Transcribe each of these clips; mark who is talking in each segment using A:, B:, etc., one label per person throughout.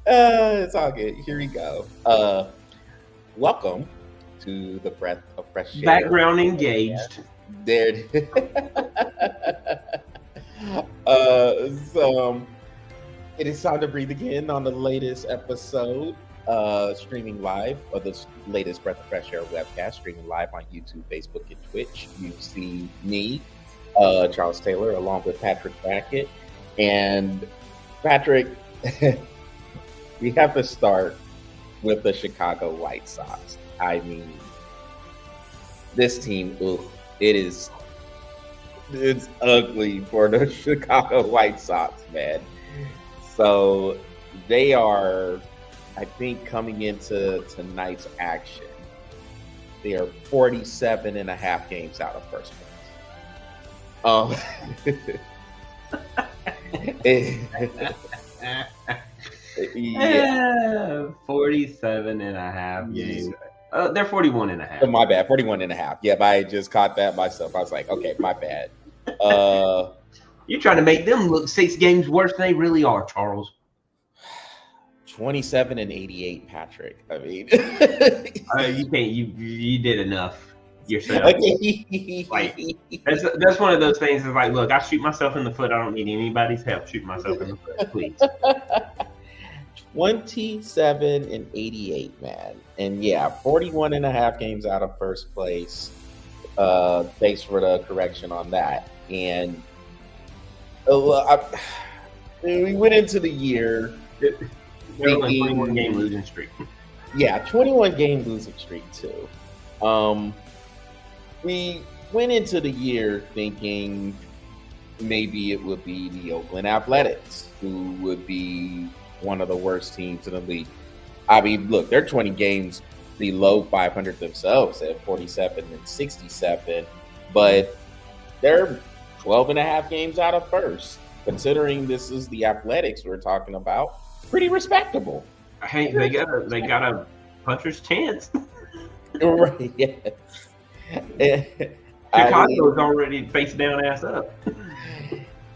A: It's all good. Here we go. Welcome to the Breath of Fresh Air.
B: Background engaged.
A: There. So it is time to breathe again on the latest episode, streaming live of the latest Breath of Fresh Air webcast, streaming live on YouTube, Facebook, and Twitch. You see me, Charles Taylor, along with Patrick Brackett, and Patrick. We have to start with the Chicago White Sox. I mean, this team, it's ugly for the Chicago White Sox, man. So they are, I think, coming into tonight's action, they are 47 and a half games out of first place.
B: Yeah. 47 and a half games. They're 41 and a half.
A: Oh, my bad, 41 and a half. Yep, I just caught that myself. I was like, okay, my bad.
B: You're trying to make them look 6 games worse than they really are, Charles.
A: 27 and 88, Patrick. I mean,
B: you can't. You did enough yourself. Like, that's one of those things. Is like, look, I shoot myself in the foot. I don't need anybody's help shooting myself in the foot, please.
A: 27 and 88, man. And yeah, 41 and a half games out of first place. Thanks for the correction on that. And we went into the year.
B: They're on a 21 game losing streak.
A: Yeah, 21 game losing streak too. We went into the year thinking maybe it would be the Oakland Athletics, who would be one of the worst teams in the league. I mean, look, they're 20 games below 500 themselves at 47 and 67, but they're 12 and a half games out of first. Considering this is the Athletics we're talking about, pretty respectable.
B: Hey, they got a puncher's chance.
A: Right? Yes.
B: Chicago's already face down, ass up.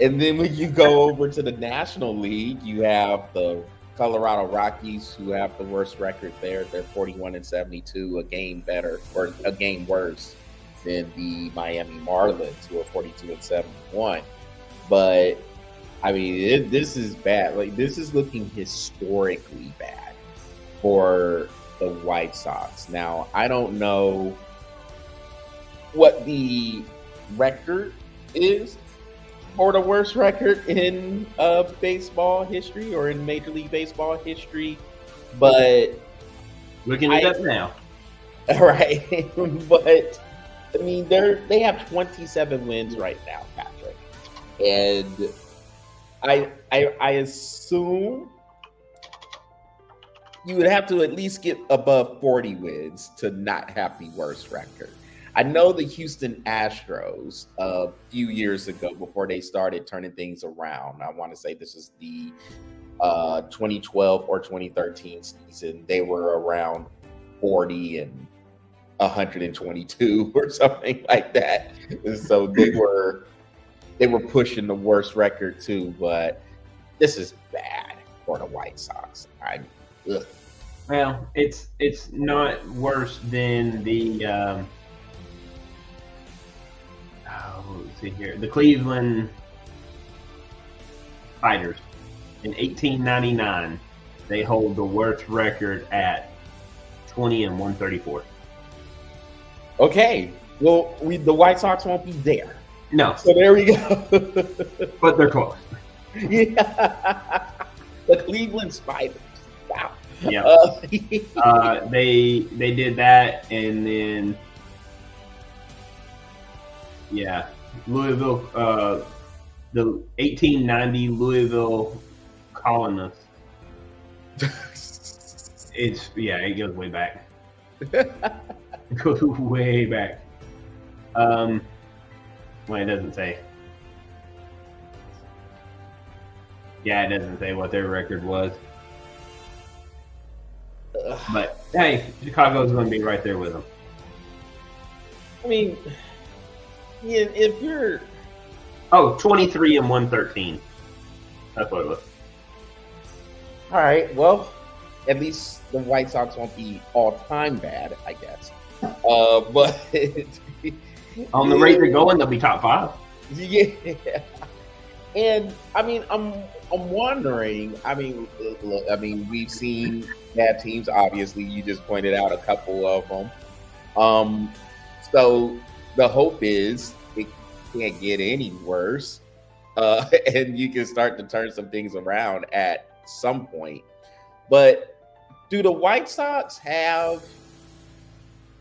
A: And then when you go over to the National League, you have the Colorado Rockies, who have the worst record there. They're 41 and 72, a game better or a game worse than the Miami Marlins, who are 42 and 71. But I mean, this is bad. Like, this is looking historically bad for the White Sox. Now, I don't know what the record is for the worst record in baseball history or in Major League Baseball history, but
B: looking it up now.
A: Right, but I mean, they have 27 wins right now, Patrick, and I assume you would have to at least get above 40 wins to not have the worst record. I know the Houston Astros a few years ago, before they started turning things around, I want to say this is the 2012 or 2013 season, they were around 40 and 122 or something like that. So they were pushing the worst record too, but this is bad for the White Sox.
B: Well, it's not worse than the let's see here, the Cleveland Fighters in 1899. They hold the worst record at 20 and 134.
A: Okay, well, the White Sox won't be there.
B: No.
A: So there we go.
B: But they're close.
A: Yeah. The Cleveland Spiders. Wow.
B: Yeah. They did that, and then Louisville, the 1890 Louisville Colonists. It goes way back. It goes way back. Well, it doesn't say. Yeah, it doesn't say what their record was. But hey, Chicago's going to be right there with them.
A: I mean, yeah, if you're
B: 23 and 113. That's what it was.
A: All right. Well, at least the White Sox won't be all-time bad, I guess. But
B: on the rate they're going, they'll be top 5.
A: Yeah. And I mean, I'm wondering. I mean, look, I mean, we've seen bad teams. Obviously, you just pointed out a couple of them. So the hope is it can't get any worse, and you can start to turn some things around at some point. But do the White Sox have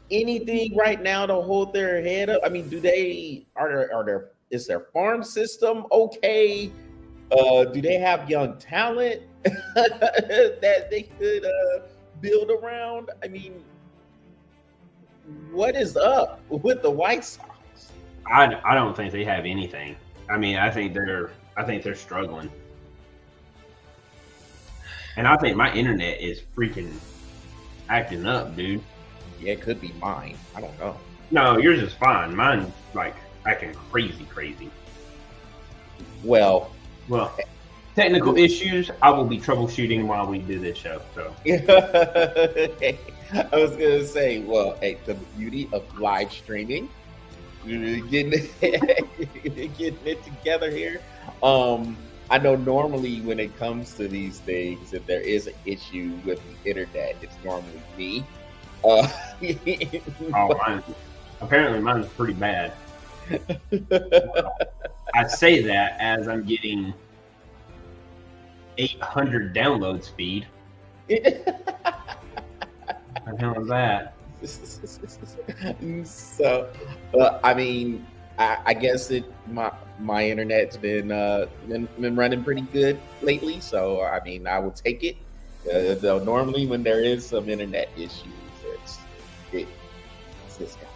A: anything right now to hold their head up? I mean, is their farm system okay? Do they have young talent that they could build around? I mean, what is up with the White Sox?
B: I don't think they have anything. I mean, I think they're struggling, and I think my internet is freaking acting up, dude.
A: Yeah, it could be mine. I don't know.
B: No, yours is fine. Mine's like acting crazy.
A: Well,
B: technical issues, I will be troubleshooting while we do this show. So
A: I was gonna say, well, hey, the beauty of live streaming, getting it together here. I know normally when it comes to these things, if there is an issue with the internet, it's normally me.
B: Apparently mine's pretty bad. I say that as I'm getting 800 download speed. What the hell is that?
A: So, I mean, I guess my internet's been running pretty good lately. So, I mean, I will take it. Though normally when there is some internet issues, it's this guy.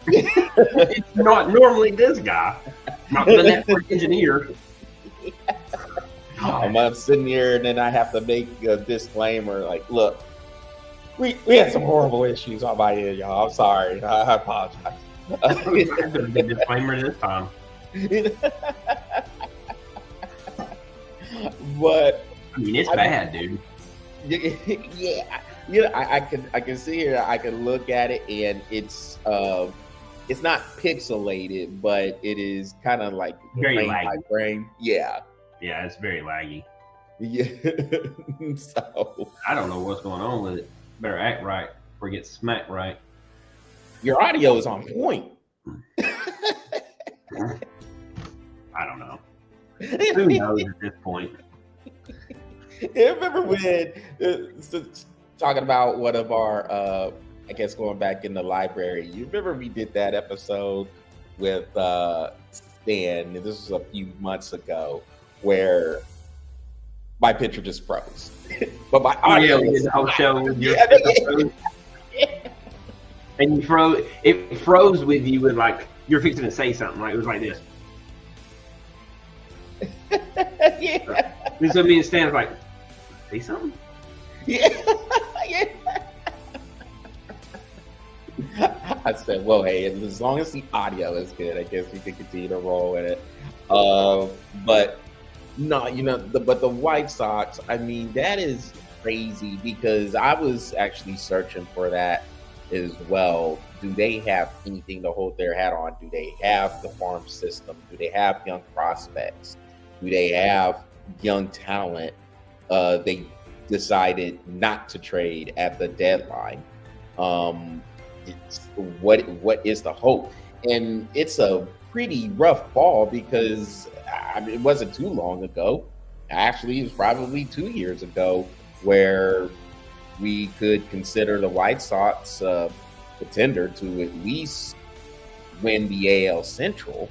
B: It's not normally this guy, not the network engineer.
A: I'm sitting here and then I have to make a disclaimer like, look, we had some horrible issues on my end, y'all. I'm sorry. I apologize.
B: I have a big disclaimer this time.
A: But
B: I mean, it's bad, dude.
A: Yeah, I can see here. I can look at it, and it's not pixelated, but it is kind of like
B: very laggy.
A: My brain. Yeah,
B: it's very laggy.
A: Yeah. So
B: I don't know what's going on with it. Better act right or get smacked right.
A: Your audio is on point.
B: I don't know. Who knows at this point?
A: I remember when talking about one of our, I guess going back in the library. You remember we did that episode with Stan. This was a few months ago, where my picture just froze, but my audio
B: was the whole show with your and you froze. It froze with you with like you're fixing to say something. Like it was like this.
A: Yeah.
B: This would mean Stan's like, say something.
A: Yeah. Yeah. I said, well, hey, as long as the audio is good, I guess we can continue to roll with it. But no, but the White Sox, I mean, that is crazy because I was actually searching for that as well. Do they have anything to hold their hat on? Do they have the farm system? Do they have young prospects? Do they have young talent? They decided not to trade at the deadline. What is the hope? And it's a pretty rough fall because it wasn't too long ago. Actually, it was probably 2 years ago where we could consider the White Sox a contender to at least win the AL Central.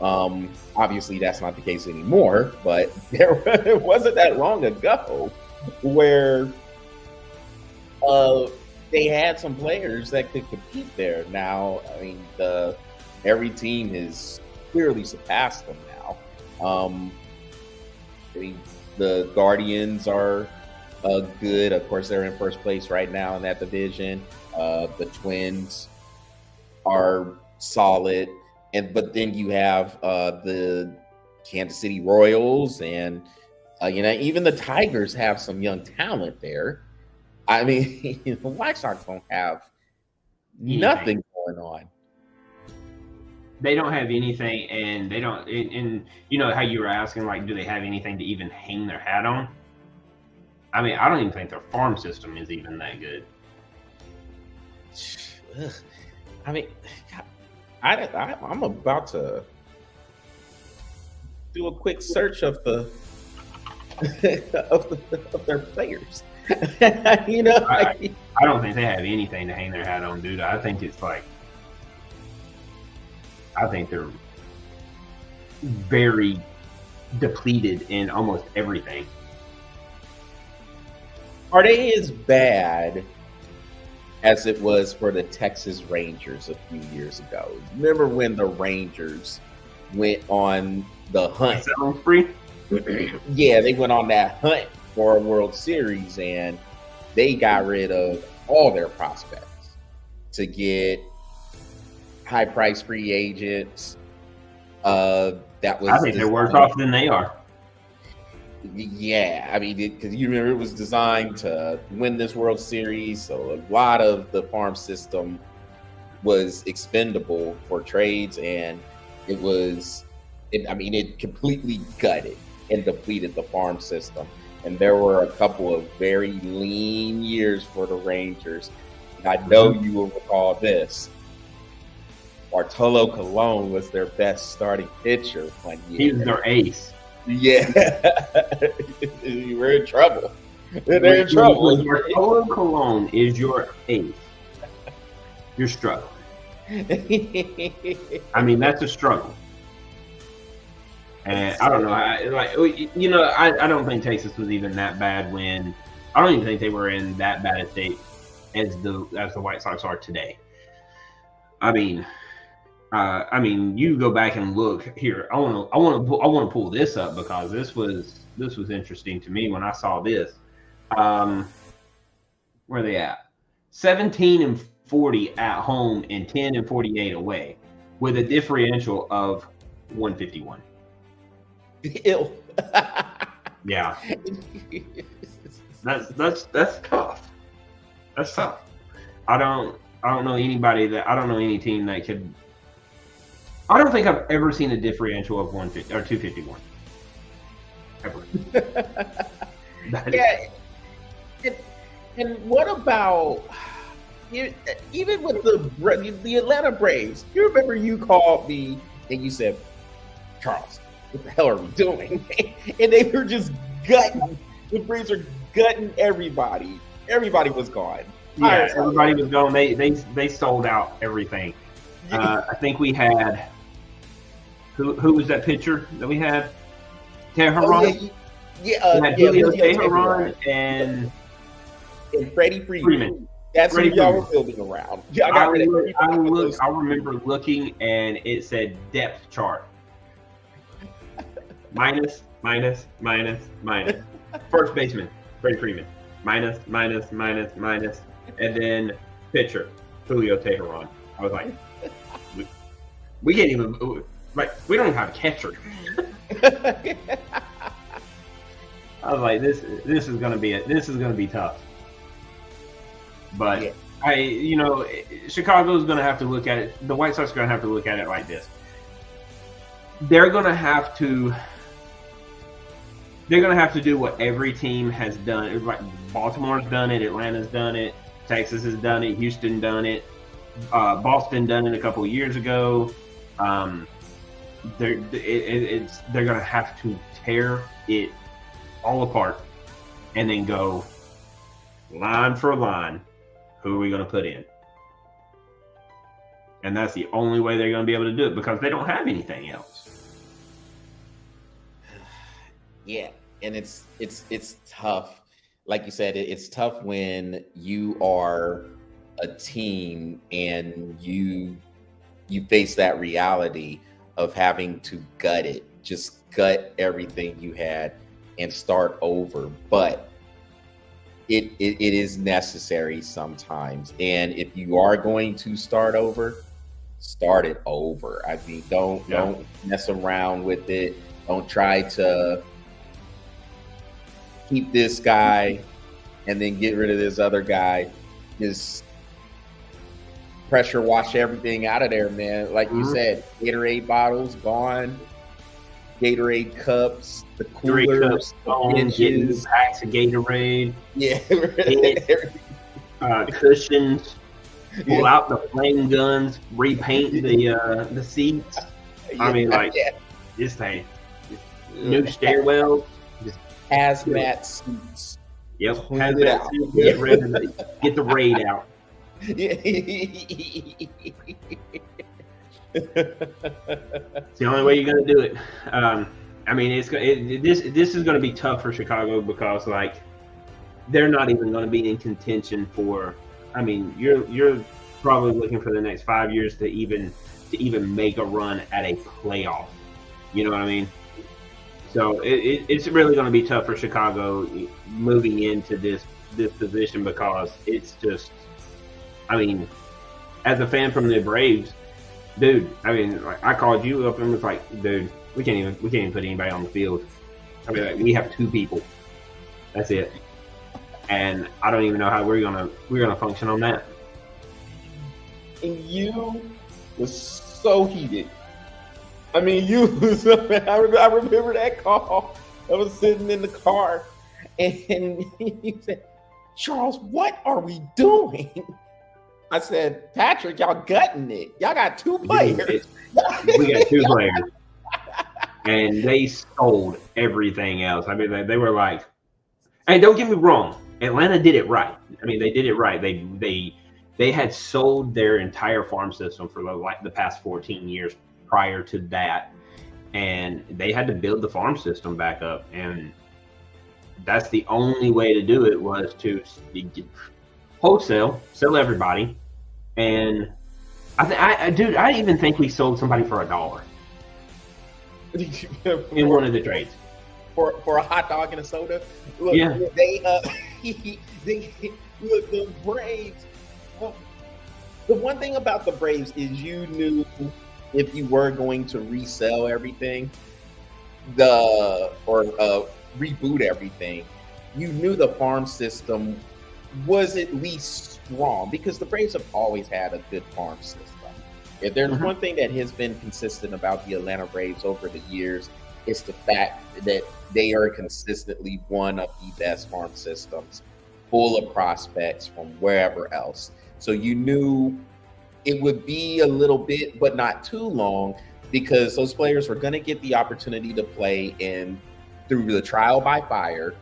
A: Obviously, that's not the case anymore, but it wasn't that long ago where they had some players that could compete there. Now, I mean, every team has clearly surpassed them now. The Guardians are good. Of course, they're in first place right now in that division. The Twins are solid, but then you have the Kansas City Royals and Even the Tigers have some young talent there. I mean, the White Sox don't have nothing going on.
B: They don't have anything, and they don't. And you know how you were asking, like, do they have anything to even hang their hat on? I mean, I don't even think their farm system is even that good.
A: I mean, I'm about to do a quick search of the of their players.
B: I don't think they have anything to hang their hat on, dude. I think they're very depleted in almost everything.
A: Are they as bad as it was for the Texas Rangers a few years ago? Remember when the Rangers went on the hunt?
B: Free?
A: Yeah, they went on that hunt for a World Series, and they got rid of all their prospects to get high-priced free agents. I
B: think they're worse off than they are.
A: Yeah, I mean, because you remember it was designed to win this World Series, so a lot of the farm system was expendable for trades, and it completely gutted and depleted the farm system. And there were a couple of very lean years for the Rangers. And I know you will recall this. Bartolo Colon was their best starting pitcher one year.
B: He was their ace.
A: Yeah. You were in trouble. They're in trouble.
B: When Bartolo Colon is your ace, you're struggling. I mean, that's a struggle. And I don't know. I don't think Texas was even that bad when. I don't even think they were in that bad a state as the White Sox are today. I mean, you go back and look here. I want to pull this up because this was interesting to me when I saw this. Where are they at? 17-40 at home and 10-48 away, with a differential of 151.
A: Ew.
B: Yeah. That's tough. That's tough. I don't know any team that could. I don't think I've ever seen a differential of 150 or 251. Ever.
A: Yeah. And what about even with the Atlanta Braves? You remember you called me and you said, Charles, what the hell are we doing? And they were just gutting. The Braves are gutting everybody. Everybody was gone.
B: Yeah, everybody was gone. They sold out everything. I think we had who was that pitcher that we had? Teheran. We had Julio Teheran and
A: Freddie Freeman. That's who y'all were building around.
B: I remember looking and it said depth chart. minus. First baseman, Freddie Freeman. Minus. And then pitcher, Julio Teheran. I was like, we can't even, we don't even have a catcher. I was like, this is gonna be tough. But yeah. Chicago's gonna have to look at it. The White Sox are gonna have to look at it like this. They're gonna have to do what every team has done. Like Baltimore's done it, Atlanta's done it, Texas has done it, Houston done it, Boston done it a couple of years ago. They're gonna have to tear it all apart and then go line for line. Who are we gonna put in? And that's the only way they're gonna be able to do it because they don't have anything else.
A: Yeah, and it's tough. Like you said, it's tough when you are a team and you face that reality of having to just gut everything you had and start over. But it is necessary sometimes. And if you are going to start over, start it over. I mean, don't mess around with it. Don't try to keep this guy and then get rid of this other guy. Just pressure wash everything out of there, man. Like you said, Gatorade bottles gone, Gatorade cups, the coolers,
B: getting packs of Gatorade.
A: Yeah.
B: Cushions. Pull out the flame guns, repaint the seats. I mean, like, just a new stairwell. Just
A: hazmat suits.
B: Yep, hazmat suits. Get ready to get the raid out. It's the only way you're gonna do it. I mean, this is gonna be tough for Chicago because like they're not even gonna be in contention for. I mean, you're probably looking for the next 5 years to even make a run at a playoff. You know what I mean? So it's really going to be tough for Chicago moving into this position because it's just. I mean, as a fan from the Braves, dude. I mean, I called you up and was like, dude, we can't even put anybody on the field. I mean, like, we have 2 people. That's it. And I don't even know how we're gonna function on that.
A: And you was so heated. I mean, you was. I remember that call. I was sitting in the car, and he said, "Charles, what are we doing?" I said, "Patrick, y'all gutting it. Y'all got 2 players.
B: We got 2 players, and they sold everything else. I mean, they were like, hey, don't get me wrong. Atlanta did it right. I mean, they did it right. They had sold their entire farm system for the past 14 years prior to that, and they had to build the farm system back up. And that's the only way to do it was to wholesale, sell everybody. And I even think we sold somebody for $1 in one of the trades.
A: For a hot dog and a soda. Look,
B: yeah.
A: Look, the Braves. Well, the one thing about the Braves is you knew if you were going to resell everything, reboot everything, you knew the farm system was at least strong because the Braves have always had a good farm system. If there's one thing that has been consistent about the Atlanta Braves over the years, it's the fact that they are consistently one of the best farm systems, full of prospects from wherever else. So you knew it would be a little bit, but not too long, because those players were going to get the opportunity to play, and through the trial by fire,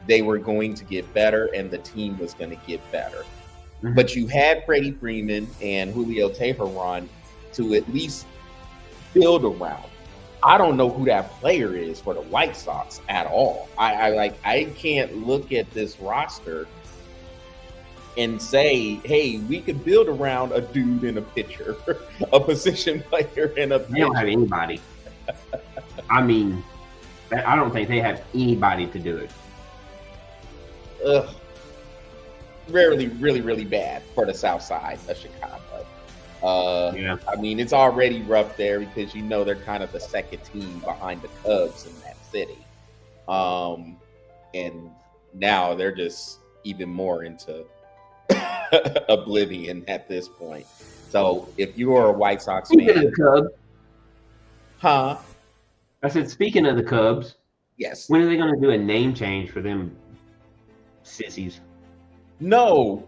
A: they were going to get better and the team was going to get better. But you had Freddie Freeman and Julio Teheran to at least build around. I don't know who that player is for the White Sox at all. I can't look at this roster and say, hey, we could build around a dude and a pitcher, a position player and a pitcher.
B: They don't have anybody. I mean, I don't think they have anybody to do it.
A: Really, really, really bad for the South Side of Chicago.
B: Yeah.
A: I mean, it's already rough there because they're kind of the second team behind the Cubs in that city. And now they're just even more into oblivion at this point. So if you are a White Sox fan,
B: speaking of the Cubs,
A: I
B: said, speaking of the Cubs,
A: yes.
B: When are they going to do a name change for them sissies?
A: No.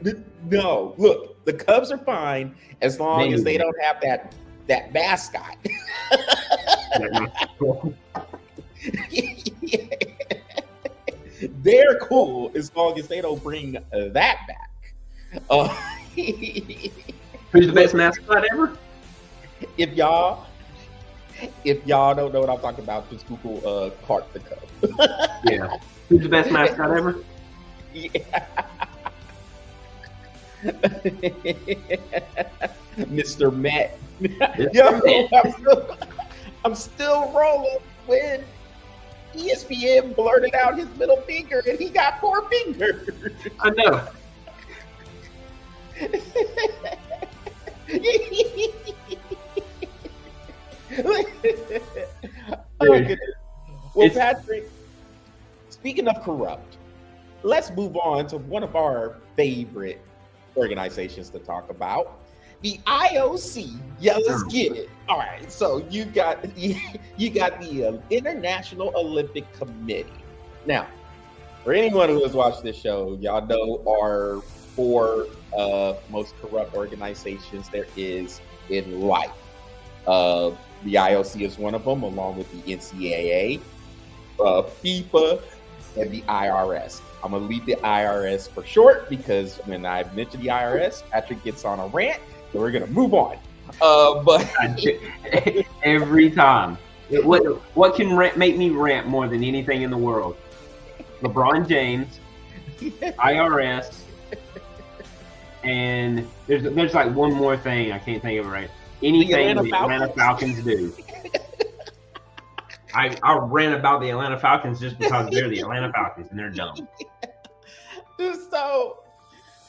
A: Look, the Cubs are fine as long as they don't have that mascot. They're cool as long as they don't bring that back.
B: Who's the best mascot ever?
A: If y'all don't know what I'm talking about, just Google Clark the Cub.
B: Yeah. Who's the best mascot ever?
A: Yeah. Mr. Matt. Yo, I'm still rolling when ESPN blurted out his middle finger and he got 4 fingers.
B: I know. Oh,
A: well, Patrick, speaking of corrupt, let's move on to one of our favorite organizations to talk about, the IOC. Yeah, let's get it. All right, so you got the International Olympic Committee. Now, for anyone who has watched this show, y'all know our four most corrupt organizations there is in life. The IOC is one of them, along with the NCAA, FIFA, and the IRS. I'm gonna leave the IRS for short because when I mention the IRS, Patrick gets on a rant, so we're gonna move on. But
B: every time, what can make me rant more than anything in the world? LeBron James, IRS, and there's like one more thing I can't think of it right. Anything the Atlanta Falcons do. I ran about the Atlanta Falcons just because they're the Atlanta Falcons and they're dumb.
A: So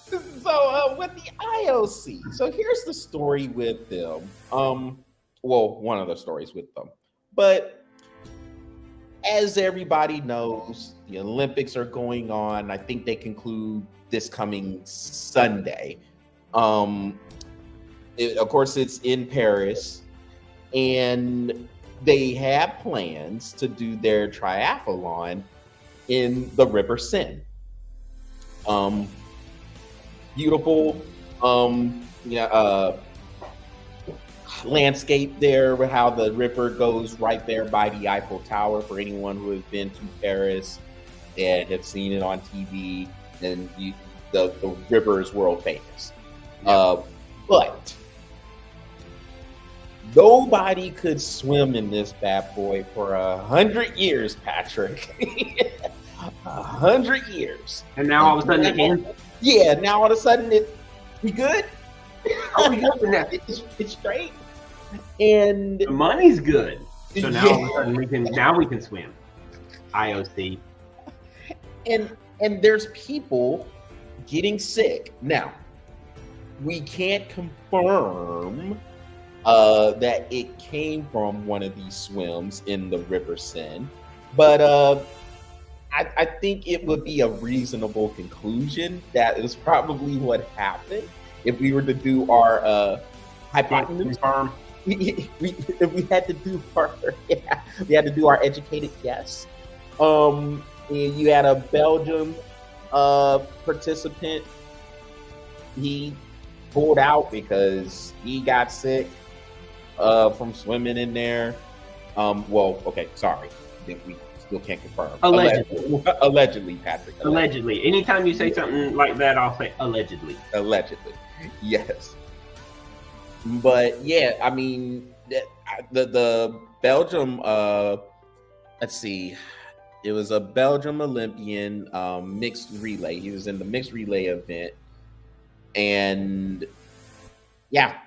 A: with the IOC, so here's the story with them. Well, one of the stories with them. But as everybody knows, the Olympics are going on. I think they conclude this coming Sunday. Of course, it's in Paris, and they have plans to do their triathlon in the River Seine. Beautiful, landscape there, with how the river goes right there by the Eiffel Tower. For anyone who has been to Paris and have seen it on TV, then the river is world famous. But nobody could swim in this bad boy for 100 years, Patrick. 100 years.
B: And now all of a sudden they can?
A: Yeah, now all of a sudden we good?
B: Are we good?
A: It's straight. And
B: the money's good. So now all of a sudden we can swim. IOC.
A: And there's people getting sick. Now, we can't confirm that it came from one of these swims in the River Seine, but I think it would be a reasonable conclusion that is probably what happened if we were to do our hypothesis. If we had to do our educated guess. And you had a Belgium participant. He pulled out because he got sick from swimming in there. Well, okay, sorry. I think we still can't confirm. Allegedly, Patrick.
B: Allegedly. Anytime you say something like that, I'll say allegedly.
A: Allegedly, yes. But yeah, I mean, the Belgium. Let's see. It was a Belgium Olympian mixed relay. He was in the mixed relay event, and yeah,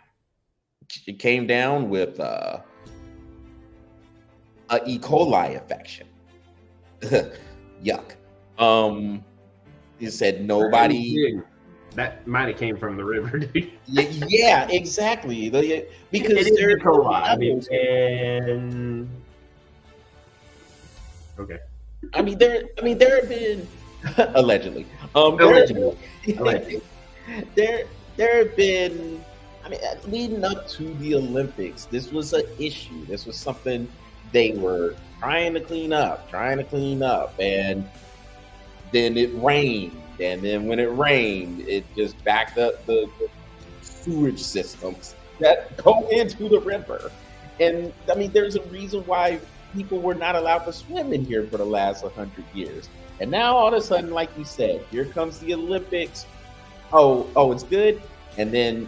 A: it came down with a E. coli infection. Yuck. He said nobody.
B: That might have came from the river, dude.
A: Yeah, exactly. Because
B: they're E. coli. And okay.
A: I mean, there have been allegedly. There have been. I mean, leading up to the Olympics, this was an issue. This was something they were trying to clean up, and then it rained, and then when it rained, it just backed up the sewage systems that go into the river. And I mean, there's a reason why people were not allowed to swim in here for the last 100 years. And now all of a sudden, like you said, here comes the Olympics. Oh, it's good. And then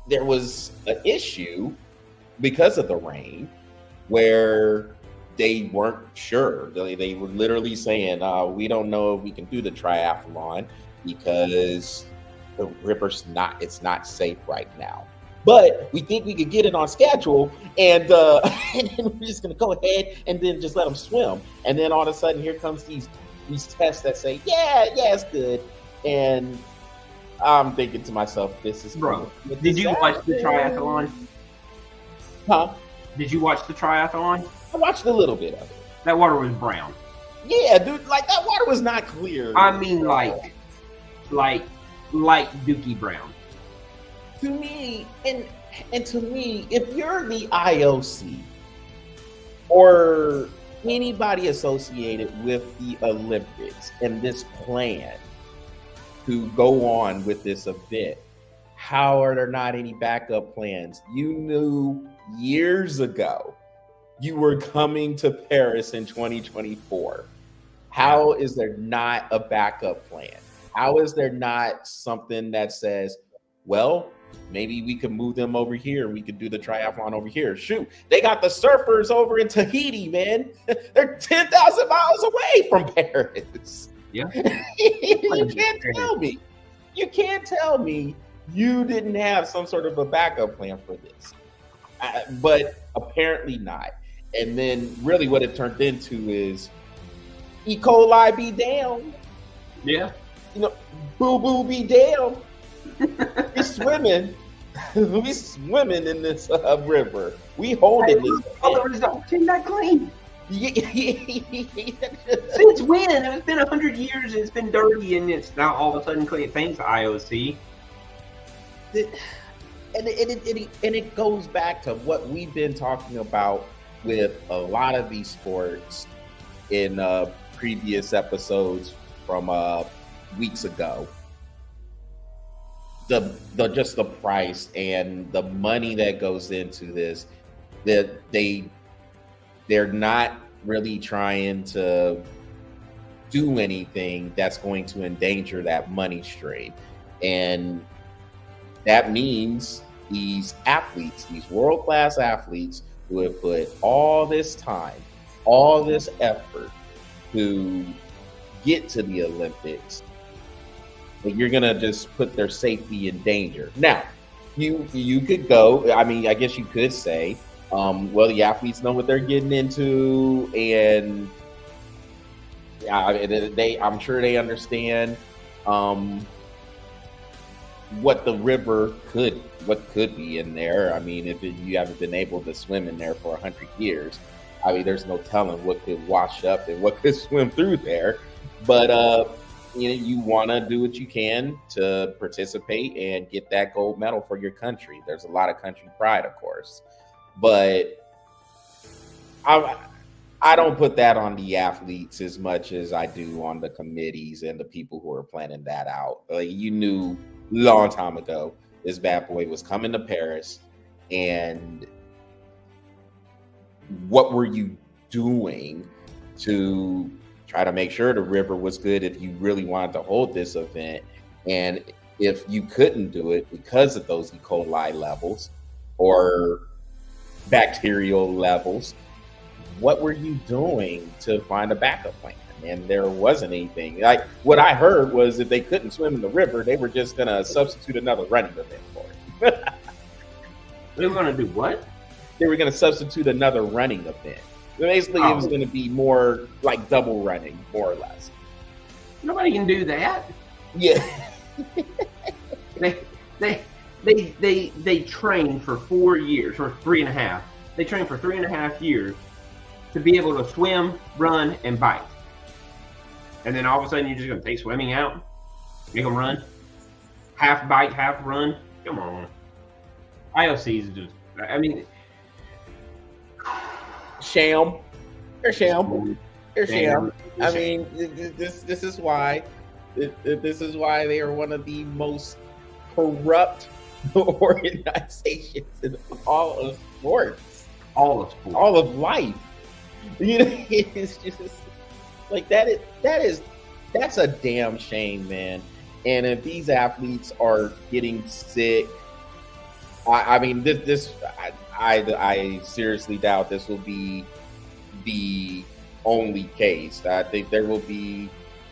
A: there was an issue because of the rain where they weren't sure. They were literally saying, we don't know if we can do the triathlon because the river's it's not safe right now. But we think we could get it on schedule, and we're just going to go ahead and then just let them swim. And then all of a sudden, here comes these tests that say, yeah, it's good. And I'm thinking to myself, this is
B: bro. Did you watch the triathlon?
A: Huh?
B: Did you watch the triathlon?
A: I watched a little bit of it.
B: That water was brown.
A: Yeah, dude, like that water was not clear.
B: I mean, like Dookie Brown.
A: To me, and to me, if you're the IOC or anybody associated with the Olympics and this plan to go on with this event, how are there not any backup plans? You knew years ago you were coming to Paris in 2024. How is there not a backup plan? How is there not something that says, well, maybe we could move them over here. We could do the triathlon over here. Shoot, they got the surfers over in Tahiti, man. They're 10,000 miles away from Paris.
B: Yeah.
A: You can't tell me. You can't tell me you didn't have some sort of a backup plan for this. But apparently not. And then really what it turned into is E. coli be down.
B: Yeah.
A: You know, boo boo be down. We swimming. We swimming in this river. We holding this.
B: All the results in that clean.
A: Since
B: Since when? It's been 100 years. It's been dirty, and it's now all of a sudden clean. Thanks, IOC.
A: And it goes back to what we've been talking about with a lot of these sports in previous episodes from weeks ago. The just the price and the money that goes into this, that they're not really trying to do anything that's going to endanger that money stream. And that means these athletes, these world-class athletes who have put all this time, all this effort to get to the Olympics, that you're gonna just put their safety in danger. Now, you could go, I mean, I guess you could say, well, the athletes know what they're getting into, and I'm sure they understand what the river could be in there. I mean, if you haven't been able to swim in there for 100 years, I mean, there's no telling what could wash up and what could swim through there. But you want to do what you can to participate and get that gold medal for your country. There's a lot of country pride, of course, but I don't put that on the athletes as much as I do on the committees and the people who are planning that out. Like, you knew long time ago this bad boy was coming to Paris, and what were you doing to try to make sure the river was good if you really wanted to hold this event? And if you couldn't do it because of those E. coli levels or bacterial levels, what were you doing to find a backup plan? And there wasn't anything. Like, what I heard was if they couldn't swim in the river, they were just going to substitute another running event for it.
B: They were going to do what?
A: They were going to substitute another running event. Basically, it was going to be more like double running, more or less.
B: Nobody can do that.
A: Yeah.
B: They trained for 4 years, or 3.5. They trained for 3.5 years to be able to swim, run, and bike. And then all of a sudden, you're just going to take swimming out, make them run, half bike, half run. Come on. IOC is just, I mean,
A: sham. They're sham. They're sham. I mean, this is why they are one of the most corrupt organizations in all of sports,
B: all of sports,
A: all of life. You know, it's just like that's a damn shame, man. And if these athletes are getting sick, I mean, I seriously doubt this will be the only case. I think there will be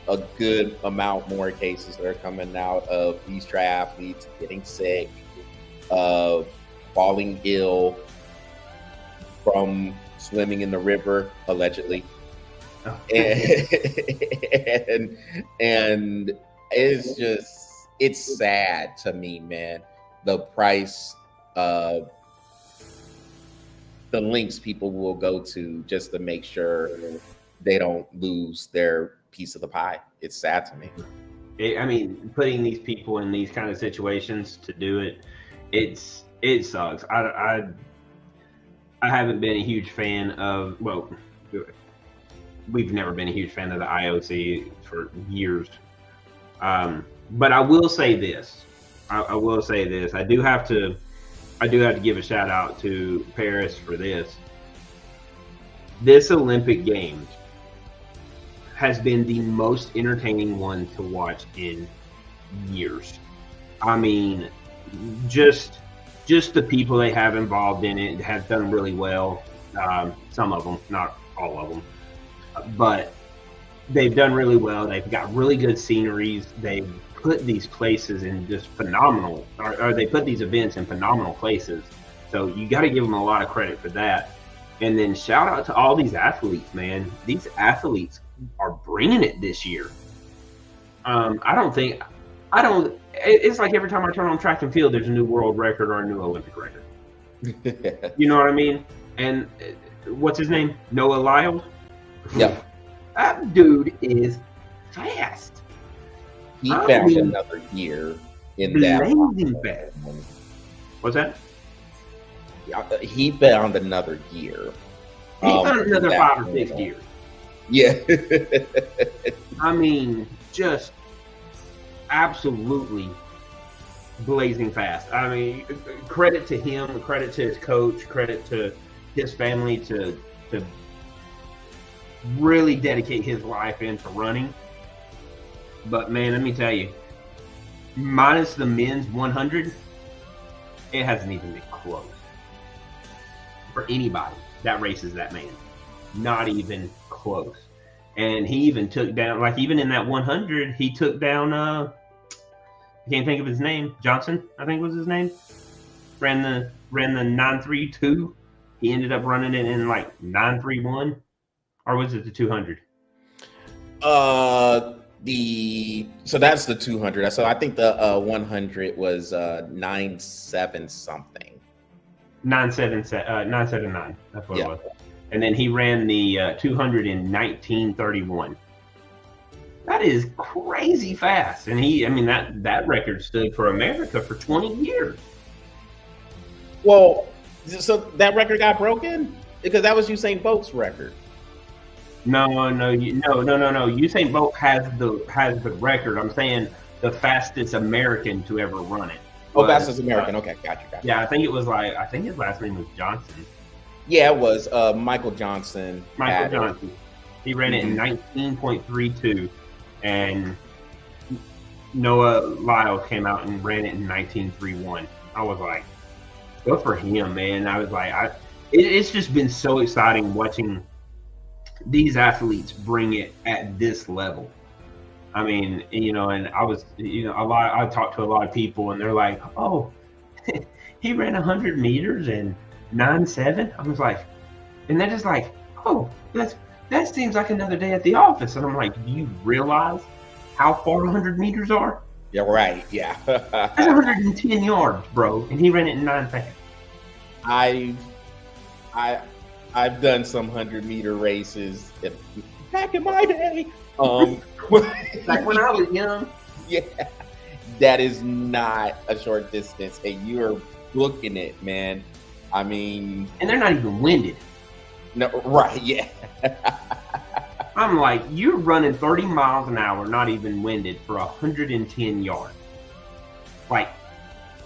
A: a good amount more cases that are coming out of these triathletes getting sick, falling ill from swimming in the river, allegedly. Oh. And it's sad to me, man. The price the links people will go to just to make sure they don't lose their piece of the pie. It's sad to me.
B: I mean, putting these people in these kind of situations to do it, it sucks. I haven't been a huge fan of, well, we've never been a huge fan of the IOC for years. But I will say this. I will say this. I do have to give a shout out to Paris for this. This Olympic Games has been the most entertaining one to watch in years. I mean, just the people they have involved in it have done really well. Some of them, not all of them, but they've done really well. They've got really good sceneries. They've put these places in just phenomenal, or they put these events in phenomenal places. So you got to give them a lot of credit for that. And then shout out to all these athletes, man. These athletes are bringing it this year. It's like every time I turn on track and field, there's a new world record or a new Olympic record. You know what I mean? And what's his name? Noah Lyles?
A: Yep.
B: That dude is fast.
A: He found another year in that.
B: Blazing fast. What's that?
A: He found another year.
B: He found another 5 or 6 years.
A: Yeah.
B: I mean, just absolutely blazing fast. I mean, credit to him, credit to his coach, credit to his family to really dedicate his life into running. But man, let me tell you, minus the men's 100, it hasn't even been close for anybody that races that man. Not even close. And he even took down, like even in that 100, he took down, I can't think of his name, Johnson, I think was his name. Ran the 932. He ended up running it in like 931, or was it the 200?
A: So that's the 200. So I think the 100 was 97 something.
B: 979. That's what it was. And then he ran the 200 in 1931. That is crazy fast. And that record stood for America for 20 years.
A: Well, so that record got broken because that was Usain Bolt's record.
B: No. Usain Bolt has the record. I'm saying the fastest American to ever run it.
A: Oh, fastest American. Okay, gotcha.
B: Yeah, I think his last name was Johnson.
A: Yeah, it was Michael Johnson.
B: He ran it in 19.32, and Noah Lyles came out and ran it in 19.31. I was like, good for him, man. I was like, it's just been so exciting watching these athletes bring it at this level. I mean, and I was, I talked to a lot of people, and they're like, oh, he ran 100 meters and 9.7. I was like, and they're just like, oh, that seems like another day at the office. And I'm like, do you realize how far 100 meters are?
A: Yeah, right. Yeah.
B: That's 110 yards, bro. And he ran it in 9.7.
A: I've done some 100-meter races back in my day.
B: Like when I was young.
A: Yeah. That is not a short distance, and you're booking it, man. I mean,
B: and they're not even winded.
A: No, right? Yeah.
B: I'm like, you're running 30 miles an hour, not even winded, for 110 yards. Like,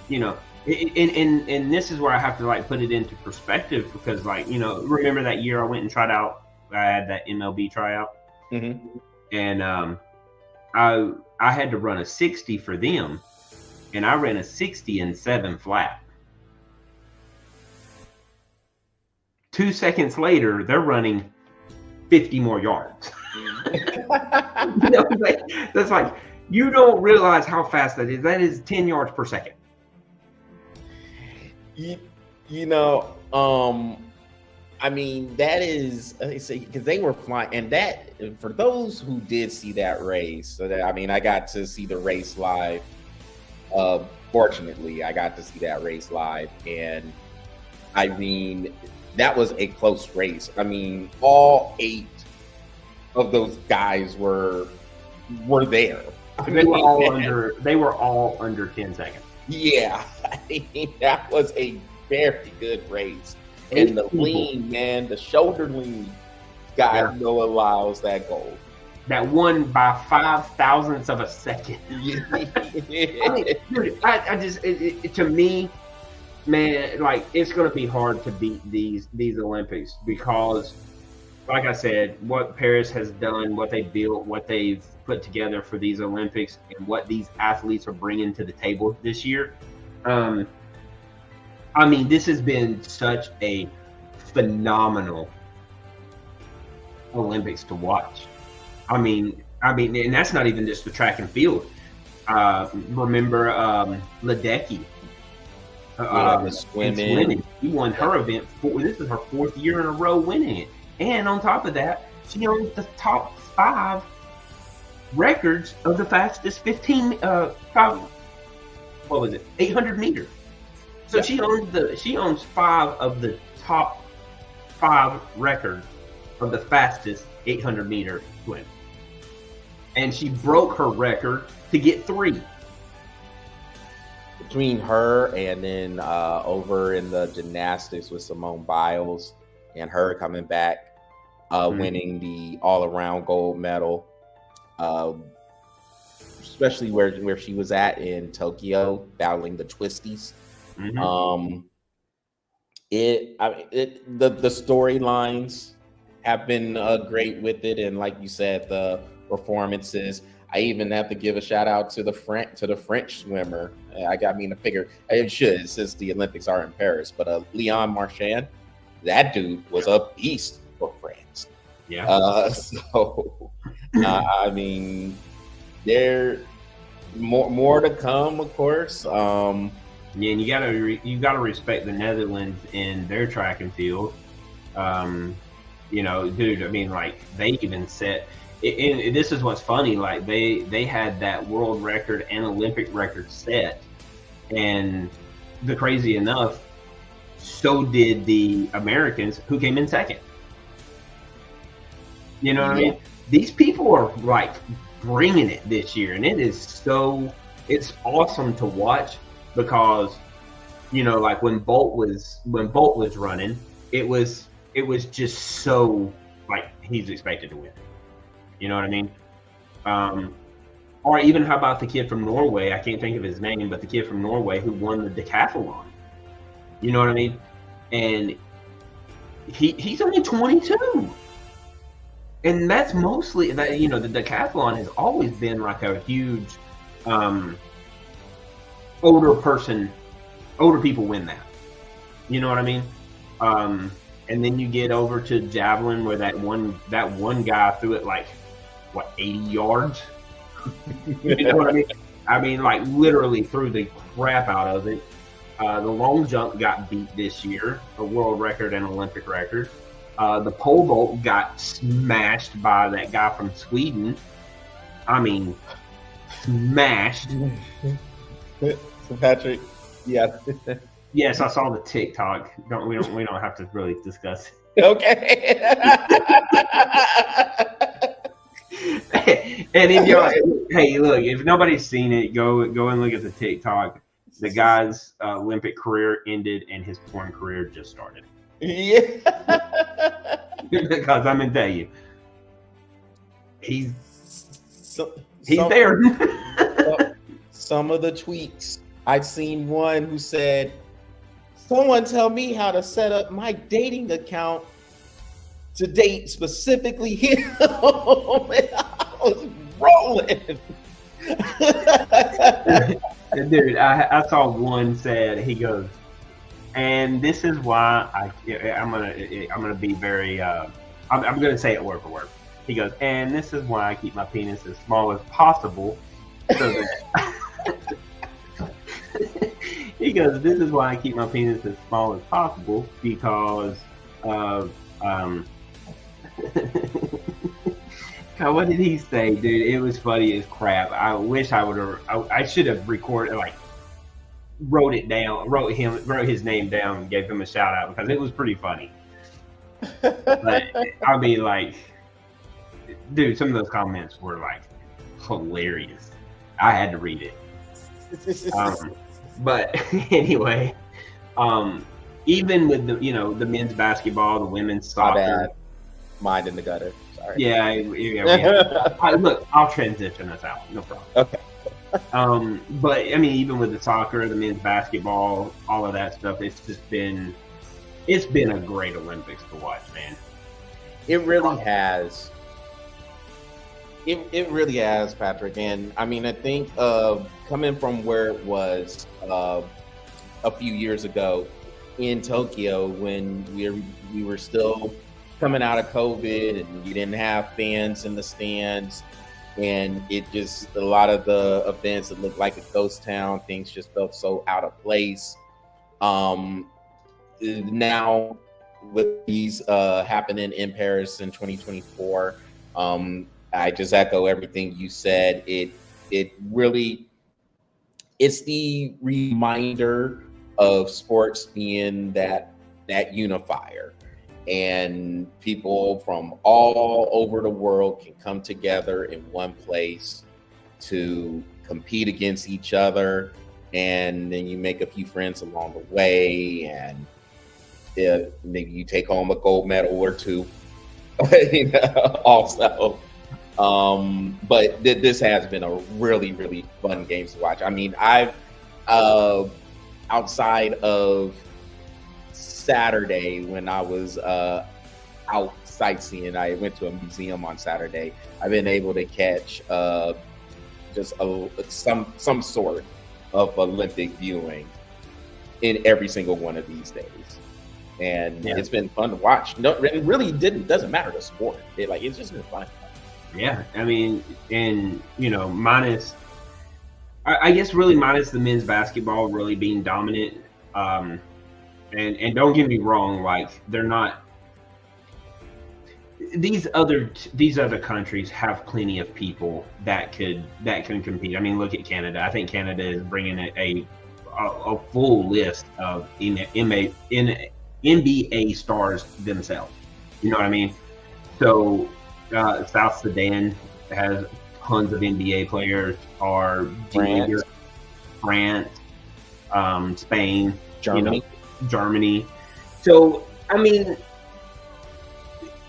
B: and this is where I have to like put it into perspective because, like, remember that year I went and tried out? I had that MLB tryout, and I had to run a 60 for them, and I ran a 60 in 7 flat. 2 seconds later, they're running 50 more yards. That's like, you don't realize how fast that is. That is 10 yards per second.
A: I mean, that is, because they were flying, and that, for those who did see that race, I got to see the race live. Fortunately, I got to see that race live, and I mean, that was a close race. I mean, all 8 of those guys were there.
B: They were all under 10 seconds.
A: Yeah, I mean, that was a very good race. And the lean, man, the shoulder lean, God allows that goal.
B: That won by 5,000ths of a second. I mean, dude, I just to me, man, like it's gonna be hard to beat these Olympics because, like I said, what Paris has done, what they built, what they've put together for these Olympics, and what these athletes are bringing to the table this year. I mean, this has been such a phenomenal Olympics to watch. I mean, and that's not even just the track and field. Remember Ledecky? Swimming. She won her event. This is her 4th year in a row winning it. And on top of that, she owns the top 5 records of the fastest 800 meters. So she owns 5 of the top 5 records of the fastest 800 meter swim. And she broke her record to get 3.
A: Between her and then over in the gymnastics with Simone Biles and her coming back, winning the all-around gold medal, especially where she was at in Tokyo, battling the twisties. The storylines have been great with it, and like you said, the performances. I even have to give a shout out to the French swimmer. To figure it should, since the Olympics are in Paris. But Leon Marchand, that dude was a beast for France.
B: Yeah.
A: I mean, there more to come, of course.
B: Yeah, and you gotta respect the Netherlands in their track and field. Dude, I mean, like they even set. And this is what's funny. Like they had that world record and Olympic record set, and the crazy enough, so did the Americans who came in second. You know what I mean? These people are like bringing it this year, and it's awesome to watch because, like when Bolt was running, it was just so like he's expected to win. You know what I mean? Or even how about the kid from Norway? I can't think of his name, but the kid from Norway who won the decathlon. You know what I mean? And he's only 22. And that's mostly that, the decathlon has always been like a huge older people win that. You know what I mean? And then you get over to javelin where that one guy threw it like 80 yards. You know what I mean? I mean, like literally threw the crap out of it. The long jump got beat this year, a world record and Olympic record. The pole vault got smashed by that guy from Sweden. I mean, smashed.
A: So Patrick, yeah.
B: Yes, I saw the TikTok. We don't have to really discuss it.
A: Okay.
B: And if y'all, hey, look, if nobody's seen it, go and look at the TikTok. The guy's Olympic career ended and his porn career just started.
A: Yeah.
B: Because I'm gonna tell you, he's
A: there.
B: there.
A: Some of the tweets. I've seen one who said, "Someone tell me how to set up my dating account to date specifically him." And I was rolling.
B: Dude, I saw one said, he goes, and this is why I'm gonna be very I'm gonna say it word for word. He goes, and this is why I keep my penis as small as possible. So that he goes, this is why I keep my penis as small as possible because of God, what did he say, dude? It was funny as crap. I wish I should have recorded, like, wrote his name down and gave him a shout out because it was pretty funny. But I mean, like, dude, some of those comments were like hilarious. I had to read it. But anyway, even with the men's basketball, the women's
A: My
B: soccer.
A: bad. Mind in the gutter. Sorry.
B: Yeah, look, I'll transition us out. No problem.
A: Okay.
B: But I mean, even with the soccer, the men's basketball, all of that stuff, it's been a great Olympics to watch, man.
A: It really has. It really has, Patrick. And I mean, I think coming from where it was a few years ago in Tokyo, when we were still coming out of COVID and you didn't have fans in the stands, and it just, a lot of the events, it looked like a ghost town. Things just felt so out of place. Now with these happening in Paris in 2024, I just echo everything you said. It really, it's the reminder of sports being that unifier, and people from all over the world can come together in one place to compete against each other, and then you make a few friends along the way, and maybe you take home a gold medal or two also. But this has been a really, really fun game to watch. I mean, I've outside of Saturday, when I was out sightseeing, I went to a museum on Saturday. I've been able to catch just some sort of Olympic viewing in every single one of these days, and it's been fun to watch. No, it really doesn't matter the sport. It's just been fun.
B: Yeah, I mean, and minus, I guess, really minus the men's basketball really being dominant. And don't get me wrong, like, they're not. These other countries have plenty of people that can compete. I mean, look at Canada. I think Canada is bringing a full list of NBA stars themselves. You know what I mean? So South Sudan has tons of NBA players. Or France, Spain, Germany. So I mean,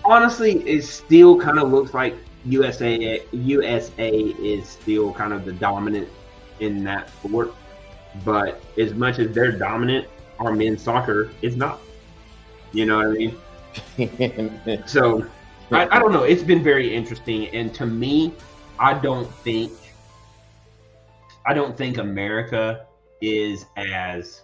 B: honestly, it still kind of looks like USA is still kind of the dominant in that sport. But as much as they're dominant, our men's soccer is not. You know what I mean? So I don't know. It's been very interesting, and to me, I don't think America is as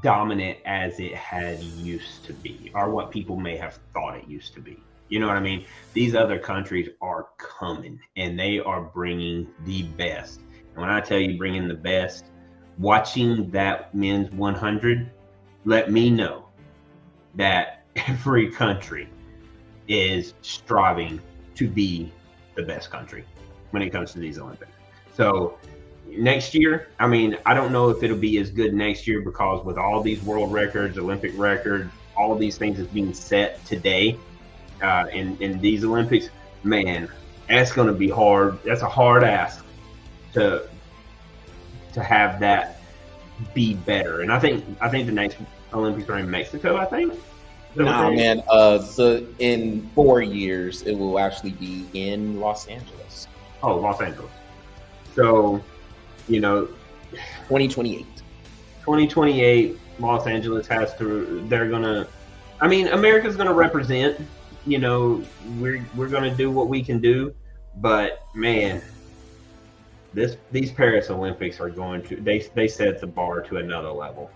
B: dominant as it had used to be, or what people may have thought it used to be. You know what I mean? These other countries are coming, and they are bringing the best. And when I tell you bringing the best, watching that men's 100 let me know that every country is striving to be the best country when it comes to these Olympics. So next year, I mean, I don't know if it'll be as good next year, because with all these world records, Olympic records, all of these things that's being set today in these Olympics, man, that's going to be hard. That's a hard ask to have that be better. And I think the next Olympics are in Mexico, I think.
A: No, man. So in 4 years, it will actually be in Los Angeles.
B: Oh, Los Angeles. So,
A: 2028.
B: 2028, Los Angeles has to. They're gonna. I mean, America's gonna represent. We're gonna do what we can do, but man, these Paris Olympics are going to. They set the bar to another level.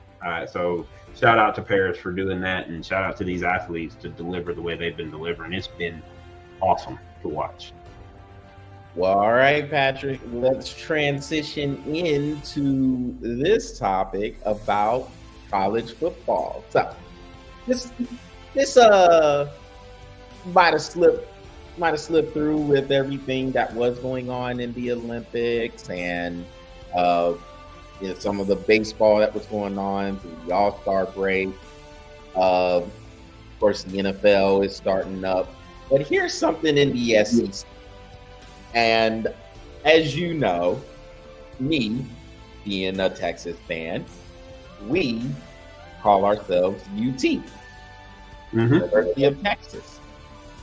B: So shout out to Paris for doing that, and shout out to these athletes to deliver the way they've been delivering. It's been awesome to watch.
A: Well, all right, Patrick, let's transition into this topic about college football. So this might have slipped through with everything that was going on in the Olympics, and some of the baseball that was going on through the All-Star break. Of course, the NFL is starting up. But here's something in the SEC. And as you know, me being a Texas fan, we call ourselves UT, University of Texas.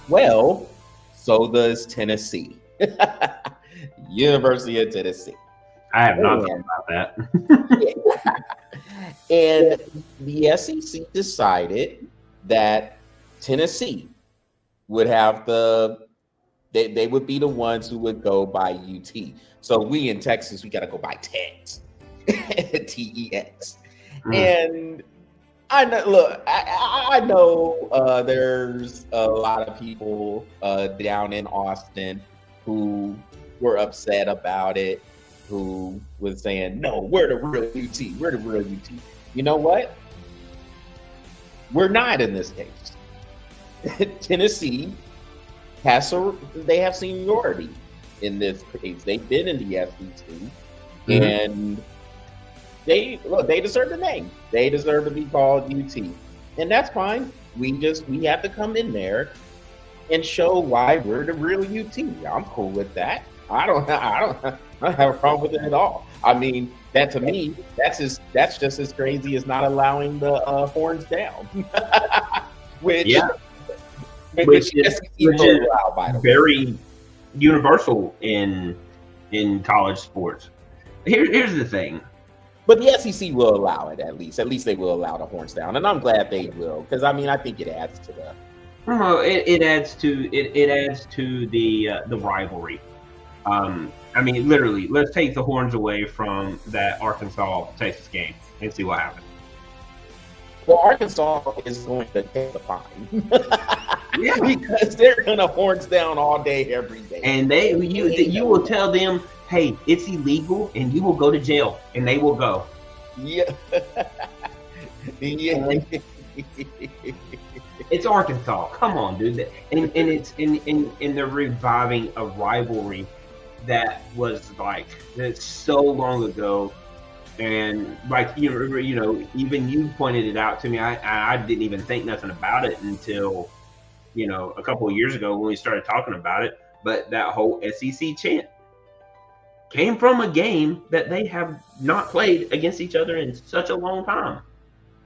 A: Well, so does Tennessee. University of Tennessee.
B: I have not thought about that.
A: And the SEC decided that Tennessee would have they would be the ones who would go by UT. So we in Texas, we got to go by Tex, TEX. And I know, look, I know there's a lot of people down in Austin who were upset about it, who was saying, no, we're the real UT. We're the real UT. You know what? We're not in this case. Tennessee they have seniority in this case. They've been in the SEC, and they deserve the name. They deserve to be called UT, and that's fine. We have to come in there and show why we're the real UT. I'm cool with that. I don't have a problem with it at all. I mean, that to me, that's just as crazy as not allowing the horns down, which is
B: very universal in college sports. Here's the thing.
A: But the SEC will allow it at least. At least they will allow the horns down, and I'm glad they will, because I mean I think it adds to the.
B: It adds to the rivalry. I mean, literally, let's take the horns away from that Arkansas-Texas game and see what happens.
A: Well, Arkansas is going to take the fine. Yeah, because they're gonna horns down all day, every day.
B: And you will tell them, hey, it's illegal, and you will go to jail, and they will go.
A: Yeah. Yeah.
B: It's Arkansas. Come on, dude. And they're reviving a rivalry that was that's so long ago. And you know, even you pointed it out to me. I didn't even think nothing about it until, a couple of years ago when we started talking about it. But that whole SEC chant came from a game that they have not played against each other in such a long time.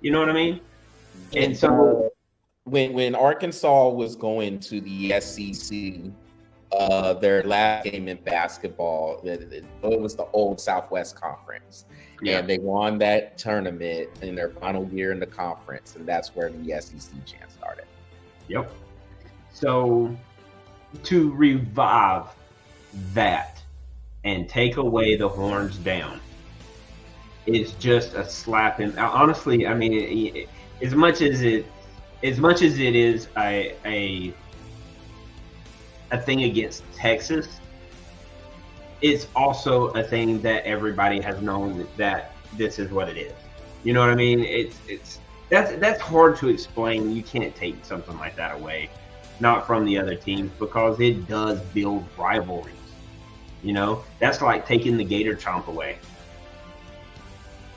B: You know what I mean? And so
A: when Arkansas was going to the SEC, their last game in basketball, it was the old Southwest Conference. Yeah. And they won that tournament in their final year in the conference, and that's where the SEC chant started.
B: Yep. So to revive that and take away the horns down, it's just a slap in. Honestly, I mean, as much as it is a thing against Texas, it's also a thing that everybody has known that this is what it is. You know what I mean? That's hard to explain. You can't take something like that away, not from the other teams, because it does build rivalries. That's like taking the Gator Chomp away.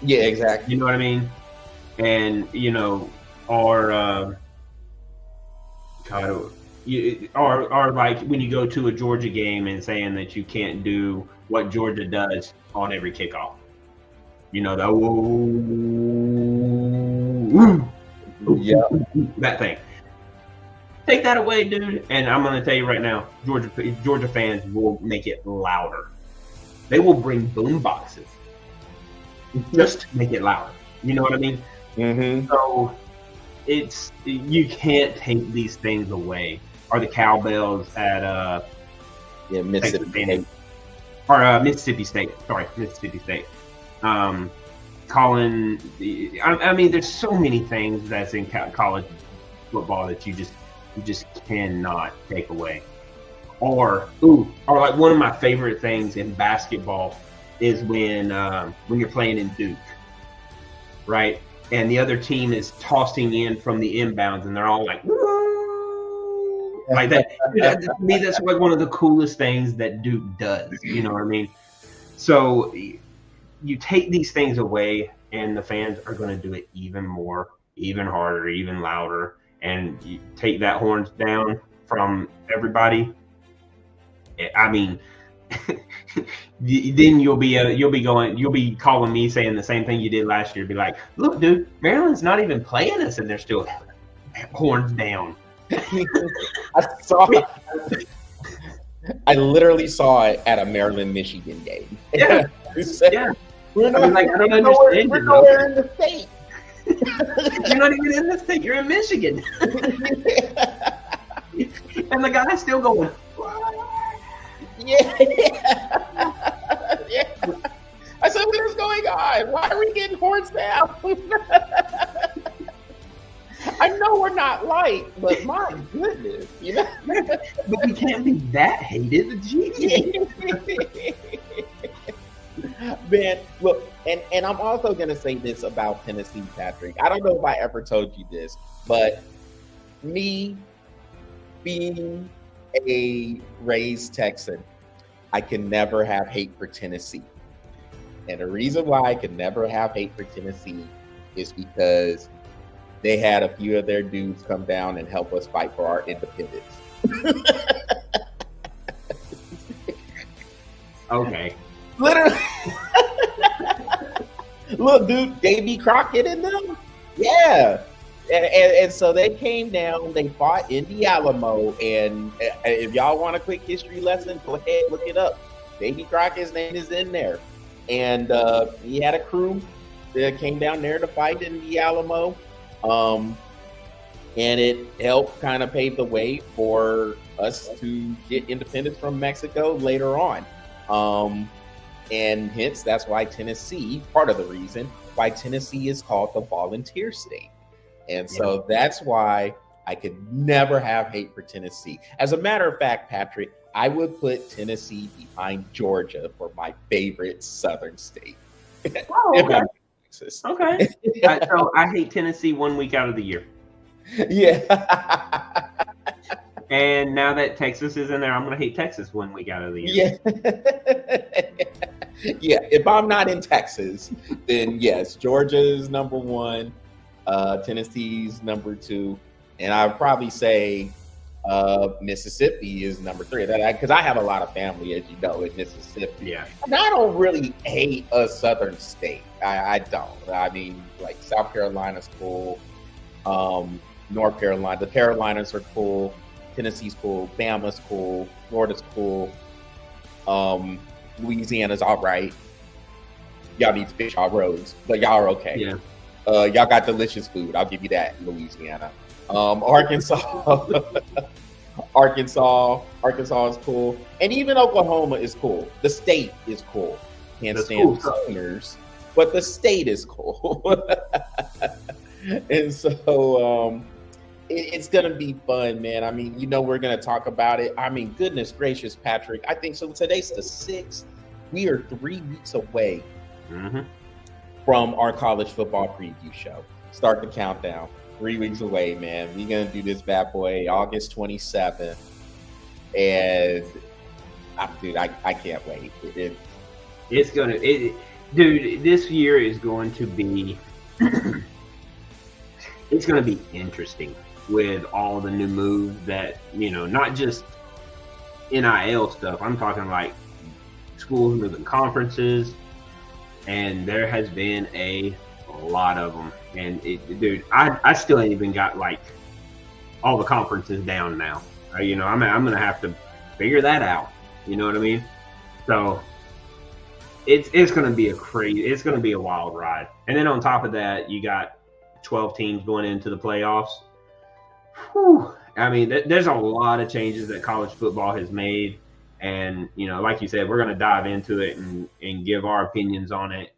A: Yeah, exactly.
B: You know what I mean? And or like when you go to a Georgia game and saying that you can't do what Georgia does on every kickoff. That thing. Take that away, dude, and I'm going to tell you right now, Georgia fans will make it louder. They will bring boom boxes just to make it louder. You know what I mean?
A: Mm-hmm.
B: So you can't take these things away. Or the cowbells at
A: Mississippi State.
B: Or Mississippi State. Sorry, Mississippi State. Calling I mean, there's so many things that's in college football that you just cannot take away. Or like one of my favorite things in basketball is when you're playing in Duke, right? And the other team is tossing in from the inbounds, and they're all like, woo! Like that. To me, that's like one of the coolest things that Duke does. You know what I mean? So you take these things away, and the fans are going to do it even more. even harder, even louder, and you take that horns down from everybody. I mean, then you'll be calling me saying the same thing you did last year. Be like, look, dude, Maryland's not even playing us, and they're still horns down.
A: I literally saw it at a Maryland Michigan game.
B: Yeah, yeah.
A: We're not,
B: I don't understand.
A: We're nowhere in the state.
B: You're not even in the state. You're in Michigan. And the guy's still going.
A: Yeah. I said, what is going on? Why are we getting horns down? I know we're not light, but my goodness,
B: But we can't be that hated. Jeez.
A: Man, look, and I'm also gonna say this about Tennessee, Patrick. I don't know if I ever told you this, but me being a raised Texan, I can never have hate for Tennessee. And the reason why I can never have hate for Tennessee is because they had a few of their dudes come down and help us fight for our independence.
B: Okay.
A: Literally. Look, dude, Davy Crockett and them. Yeah. And so they came down, they fought in the Alamo, and if y'all want a quick history lesson, go ahead, look it up. Davy Crockett's name is in there. And he had a crew that came down there to fight in the Alamo. And it helped kind of pave the way for us to get independence from Mexico later on. And hence, that's why Tennessee, part of the reason why Tennessee is called the volunteer state. And so that's why I could never have hate for Tennessee. As a matter of fact, Patrick, I would put Tennessee behind Georgia for my favorite Southern state.
B: Oh, okay. Okay. So I hate Tennessee 1 week out of the year.
A: Yeah.
B: And now that Texas is in there, I'm going to hate Texas 1 week out of the year.
A: Yeah. Yeah. If I'm not in Texas, then yes, Georgia's number one, Tennessee's number two, and I'd probably say Mississippi is number three. Because I have a lot of family, as you know, in Mississippi.
B: Yeah.
A: And I don't really hate a Southern state. I don't. I mean, like South Carolina's cool. North Carolina, the Carolinas are cool. Tennessee's cool. Bama's cool. Florida's cool. Louisiana's all right. Y'all need to fix y'all roads, but y'all are okay.
B: Yeah.
A: Y'all got delicious food. I'll give you that in Louisiana. Arkansas, Arkansas is cool, and even Oklahoma is cool. The state is cool. Can't stand the Sooners, but the state is cool. And so it's gonna be fun, man. I mean, we're gonna talk about it. I mean, goodness gracious, Patrick. I think so. Today's the 6th. We are 3 weeks away from our college football preview show. Start the countdown. 3 weeks away, man. We're gonna do this bad boy August 27th, and dude, I can't wait.
B: Dude, this year is going to be. It's going to be interesting with all the new moves that, not just NIL stuff. I'm talking like schools moving conferences, and there has been a lot of them. And dude, I still ain't even got like all the conferences down now. I'm going to have to figure that out. You know what I mean? So it's going to be it's going to be a wild ride. And then on top of that, you got 12 teams going into the playoffs. Whew. I mean, there's a lot of changes that college football has made. And, like you said, we're going to dive into it and give our opinions on it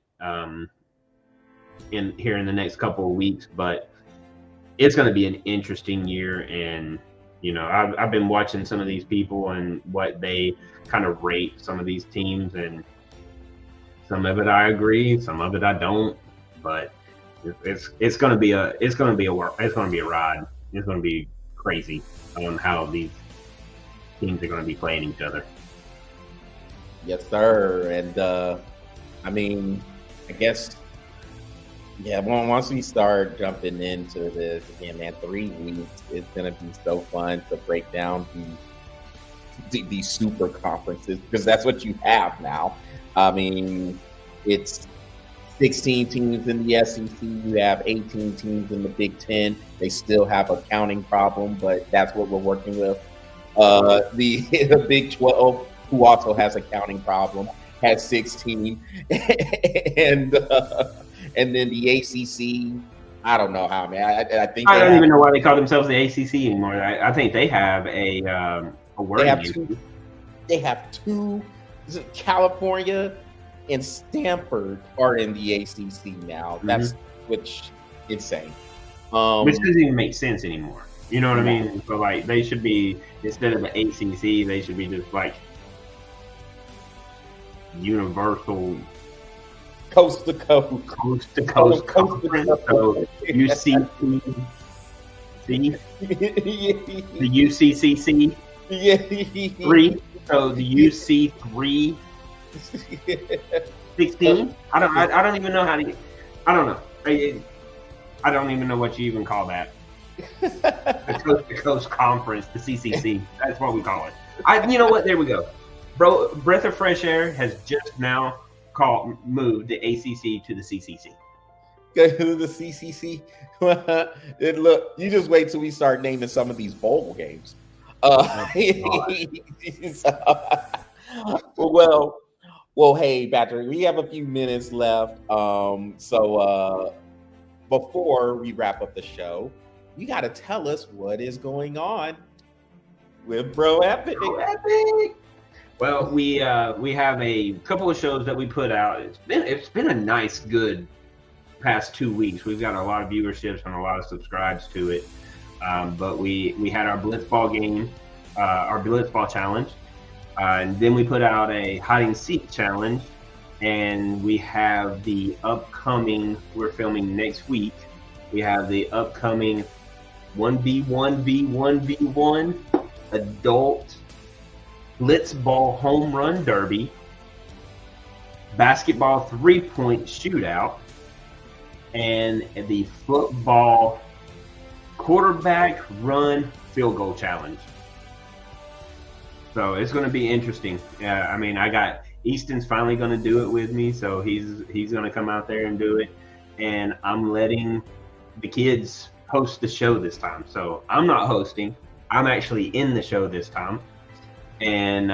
B: in the next couple of weeks. But it's going to be an interesting year. And, I've been watching some of these people and what they kind of rate some of these teams. And some of it I agree, some of it I don't. But it's going to be a ride. It's going to be crazy on how these teams are going to be playing each other.
A: Yes, sir. And I mean, I guess Yeah, well, once we start jumping into this again, man, 3 weeks, it's gonna be so fun to break down these super conferences because that's what you have now. I mean, it's 16 teams in the SEC. You have 18 teams in the Big Ten. They still have a counting problem, but that's what we're working with. The Big 12, who also has a counting problem, has 16, and then the ACC. I don't know how, man. I think
B: I
A: they
B: don't
A: have
B: even know why they call themselves the ACC anymore. I think they have a
A: they
B: wording
A: have
B: issue.
A: two. They have two. Is it California and Stanford are in the ACC now. That's which insane.
B: Which doesn't even make sense anymore. You know what I
A: No.
B: mean? So like they should be, instead of the ACC, they should be just like universal
A: Coast to coast.
B: coast to coast
A: Coast to
B: conference.
A: coast.
B: So UCC, the UCCC
A: Yeah.
B: 3. So the UC 3 16. I don't even know how to. I don't know. I don't even know what you even call that. The coast to coast conference, the CCC. That's what we call it. You know what? There we go. Bro, breath of fresh air has just now moved the ACC to the CCC.
A: Go to the CCC. And look, you just wait till we start naming some of these bowl games. Well, hey, Patrick, we have a few minutes left. So before we wrap up the show, you got to tell us what is going on with Bro Epic.
B: Bro Epic. Well, we have a couple of shows that we put out. It's been a nice, good past 2 weeks. We've got a lot of viewerships and a lot of subscribes to it. But we had our Blitzball game, our Blitzball challenge, and then we put out a hide and seek challenge, and we have the upcoming. We're filming next week. We have the upcoming 1v1v1v1 adult Blitzball home run derby, basketball 3-point shootout, and the football quarterback run field goal challenge. So it's going to be interesting. I mean, I got Easton's finally going to do it with me, so he's going to come out there and do it, and I'm letting the kids host the show this time. So I'm not hosting. I'm actually in the show this time, and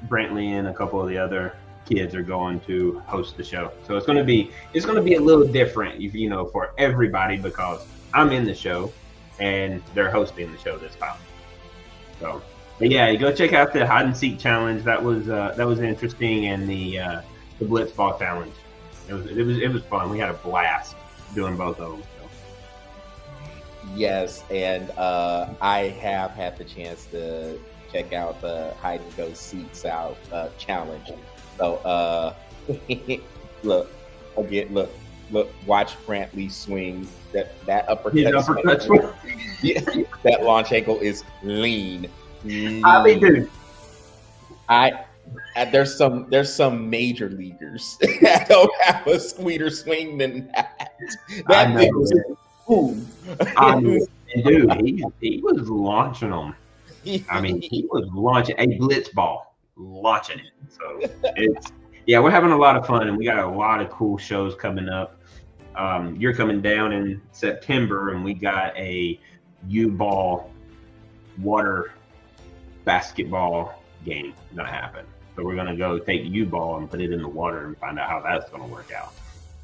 B: Brantley and a couple of the other kids are going to host the show. So it's going to be a little different, you know, for everybody, because I'm in the show and they're hosting the show this time. So, but yeah, go check out the hide and seek challenge. That was interesting, and the Blitzball challenge. It was fun. We had a blast doing both of them. So.
A: Yes, and I have had the chance to check out the hide and go seeks out challenge. So look, watch Brantley swing that uppercut. Yeah, that launch angle is lean.
B: I mean, dude,
A: there's some major leaguers that don't have a sweeter swing than that. That thing was
B: dude, he was launching them. I mean, he was launching a blitz ball, launching it. So we're having a lot of fun, and we got a lot of cool shows coming up. You're coming down in September, and we got a U-ball water basketball game gonna happen. So we're gonna go take U-ball and put it in the water and find out how that's gonna work out.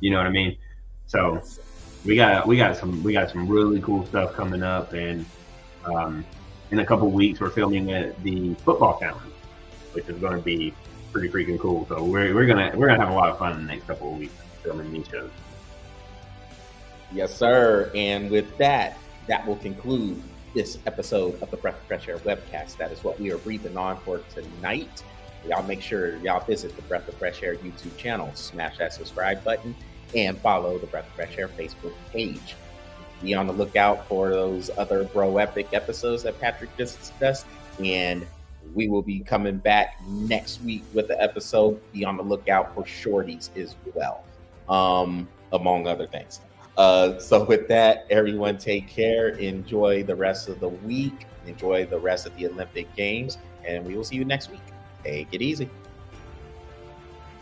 B: You know what I mean? So we got some really cool stuff coming up, and in a couple of weeks we're filming the football challenge, which is going to be pretty freaking cool. So we're gonna have a lot of fun in the next couple of weeks filming these shows.
A: Yes, sir. And with that will conclude this episode of the Breath of Fresh Air webcast. That is what we are breathing on for tonight. Y'all make sure y'all visit the Breath of Fresh Air YouTube channel, smash that subscribe button, and follow the Breath of Fresh Air Facebook page. Be on the lookout for those other Bro Epic episodes that Patrick just discussed, and we will be coming back next week with the episode. Be on the lookout for shorties as well. among other things. So with that, everyone take care. Enjoy the rest of the week. Enjoy the rest of the Olympic Games. And we will see you next week. Take it easy.